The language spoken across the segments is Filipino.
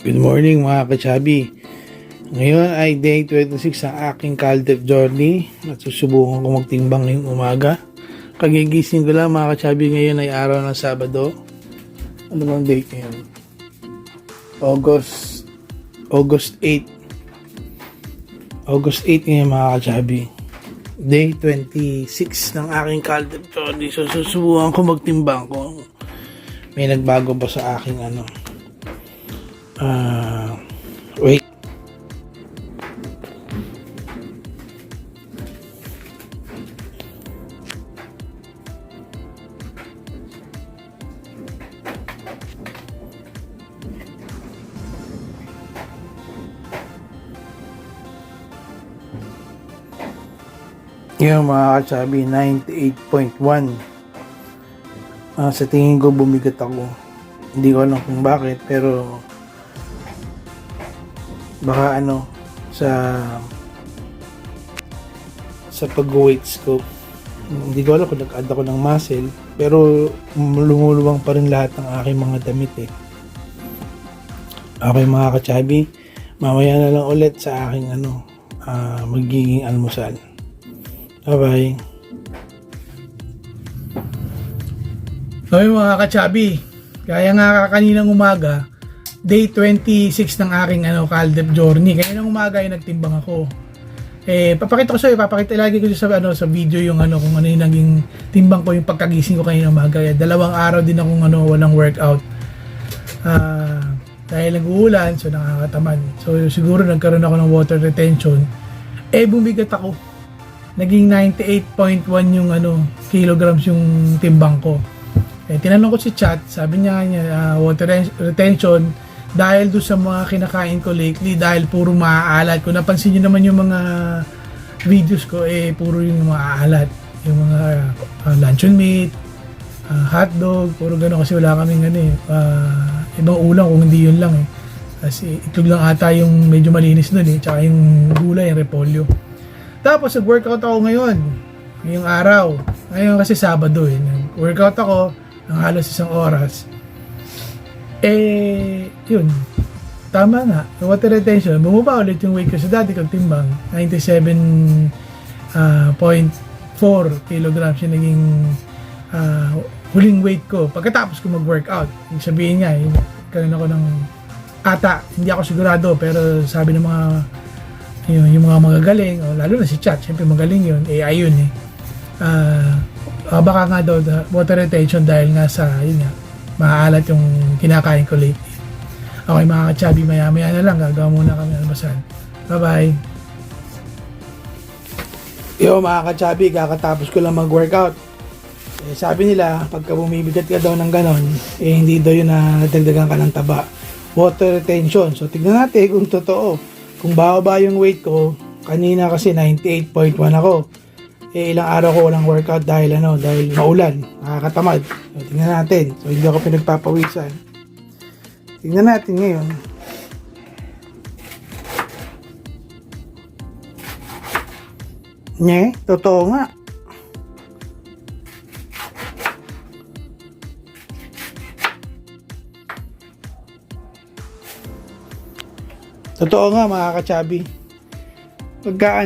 Good morning mga kachabi. Ngayon ay day 26 sa aking Caltech journey at susubukan ko magtimbang ngayong umaga. Kagigising ko lang mga kachabi, ngayon ay araw ng Sabado. Ano bang date ngayon? August 8. August 8 ngayon mga kachabi. Day 26 ng aking Caltech journey. So susubukan ko magtimbang kung may nagbago ba sa aking wait. Yung mga kasabi, 98.1. Sa tingin ko bumigat ako. Hindi ko alam kung bakit, pero baka sa pag-weights ko, hindi ko alam kung nag-add ako ng muscle, pero lumuluwang pa rin lahat ng aking mga damit Okay mga kachabi, mamaya na lang ulit sa aking magiging almusal. Bye bye. Okay mga kachabi, kaya nga kaninang umaga, day 26 ng aking Caltech journey. Kaya ng umaga ay nagtimbang ako. Papakita ko sa iyo, lagi ko sa video yung kung ano yung naging timbang ko, yung pagkagising ko kanina umaga. 2 araw din akong walang workout. Dahil nag-uulan, so nakakatamad. So siguro nagkaroon ako ng water retention. Bumigat ako. Naging 98.1 yung kilograms yung timbang ko. Tinanong ko si Chat, sabi niya water retention dahil doon sa mga kinakain ko lately, dahil puro maaalat. Kung napansin niyo naman yung mga videos ko, puro yung maaalat. Yung mga luncheon meat, hotdog, puro gano'n kasi wala kaming ibang ulam kung hindi yun lang Kasi itlog lang ata yung medyo malinis doon tsaka yung gulay, yung repolyo. Tapos nag-workout ako ngayong araw. Ngayon kasi Sabado Nag-workout ako ng halos 1 oras. Yun. Tama nga. Yung water retention, bumaba ulit yung weight ko sa dati kong timbang. 97.4 kilograms yung naging huling weight ko pagkatapos ko mag-workout. Ibig sabihin niya, karoon ako ng hindi ako sigurado, pero sabi ng mga yung mga magagaling, lalo na si Chat, syempre magaling yun, AI yun baka nga daw water retention dahil nga sa maaalat yung kinakain ko lately. Okay mga kachabi, maya na lang gagawa muna kami almusal. Bye bye. Yo mga kachabi, kakatapos ko lang mag-workout. Sabi nila pagka bumibigat ka daw ng ganon, hindi daw yun na dagdagan ka ng taba, water retention. So tignan natin kung totoo, kung bababa yung weight ko. Kanina kasi 98.1 ako. Ilang araw ko walang workout dahil maulan, nakakatamad. So, tingnan natin. So hindi ako pinagpapawisan. Tingnan natin ngayon. Totoo nga. Totoo nga mga kachabi. Pagka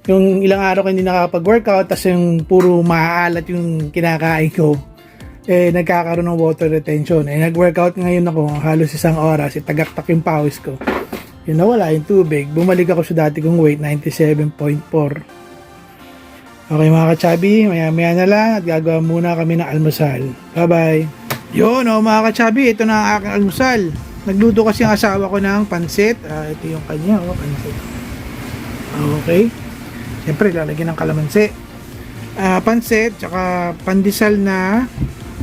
yung ilang araw ko hindi nakakapag-workout, tas yung puro maaalat yung kinakain ko, nagkakaroon ng water retention. Nag-workout ngayon ako halos 1 oras, tagaktak yung pawis ko. Yun, nawala yung tubig. Bumalik ako sa dati kong weight, 97.4. Okay mga kachabi, maya na lang at gagawa muna kami ng almusal. Bye bye. Yun mga kachabi, ito na ang aking almusal. Nagluto kasi ang asawa ko ng pansit. Ito yung kanya, pansit. Okay. Siyempre, lalagyan ng kalamansi. Pansit, tsaka pandesal na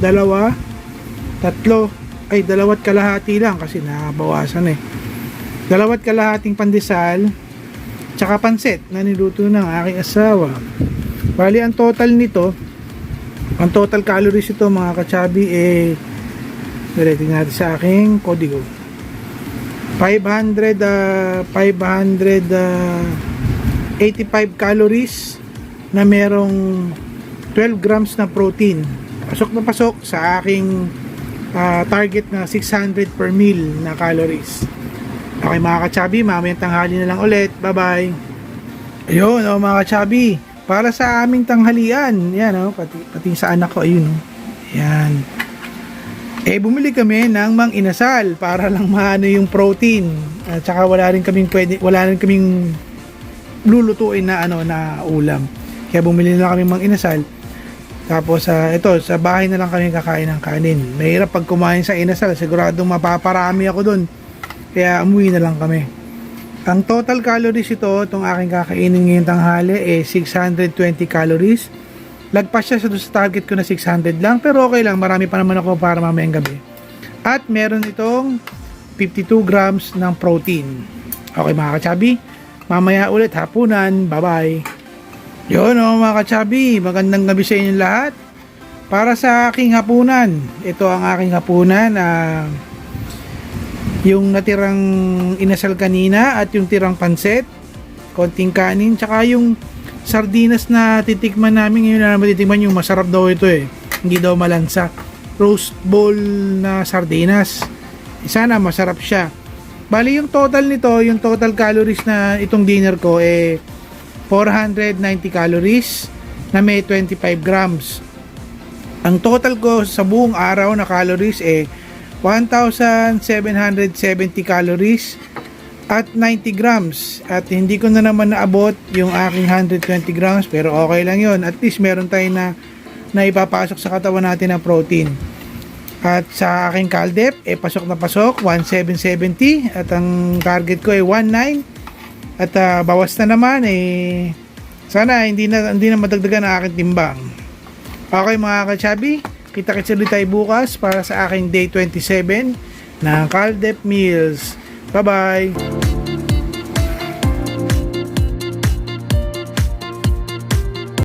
2, 3, 2 kalahati lang kasi nabawasan 2 kalahating pandesal, tsaka pansit na niluto ng aking asawa. Bali, ang total calories ito mga kachabi tingnan natin sa aking kodigo. 585 calories na merong 12 grams na protein. Pasok na pasok sa aking target na 600 per meal na calories. Okay mga ka-chubby, mamayang tanghali na lang ulit. Bye bye. Ayun mga ka-chubby, para sa aming tanghalian, yan pati sa anak ko, ayun yan. Bumili kami ng mang inasal para lang maano yung protein. At saka wala rin kaming lulutuin na na ulam. Kaya bumili na kami mang inasal. Tapos ito, sa bahay na lang kami kakain ng kanin. Mahirap pag kumain sa inasal, siguradong mapaparami ako dun. Kaya umuwi na lang kami. Ang total calories itong aking kakainin ngayong tanghali 620 calories. Lagpas siya sa target ko na 600 lang, pero okay lang, marami pa naman ako para mamayang gabi. At meron itong 52 grams ng protein. Okay mga ka-chubby, mamaya ulit hapunan. Bye bye. Yun mga ka-chubby, magandang gabi sa inyo lahat. Para sa aking hapunan, ito ang aking hapunan. Yung natirang inasal kanina at yung tirang pansit, konting kanin, tsaka yung sardinas na titikman namin ngayon na matitikman yung masarap daw ito hindi daw malansa. Roast bowl na sardinas, sana masarap siya. Bali yung total nito, yung total calories na itong dinner ko 490 calories na may 25 grams. Ang total ko sa buong araw na calories 1,770 calories at 90 grams. At hindi ko na naman naabot yung aking 120 grams, pero okay lang yun. At least meron tayo na ipapasok sa katawan natin na protein. At sa aking kaldep, pasok na pasok, 1,770. At ang target ko 1,900. At bawas na naman, sana hindi na madagdagan ang aking timbang. Okay mga ka-chubby, kita-kits ulit tayo bukas para sa aking day 27 ng Caldep Meals. Bye bye!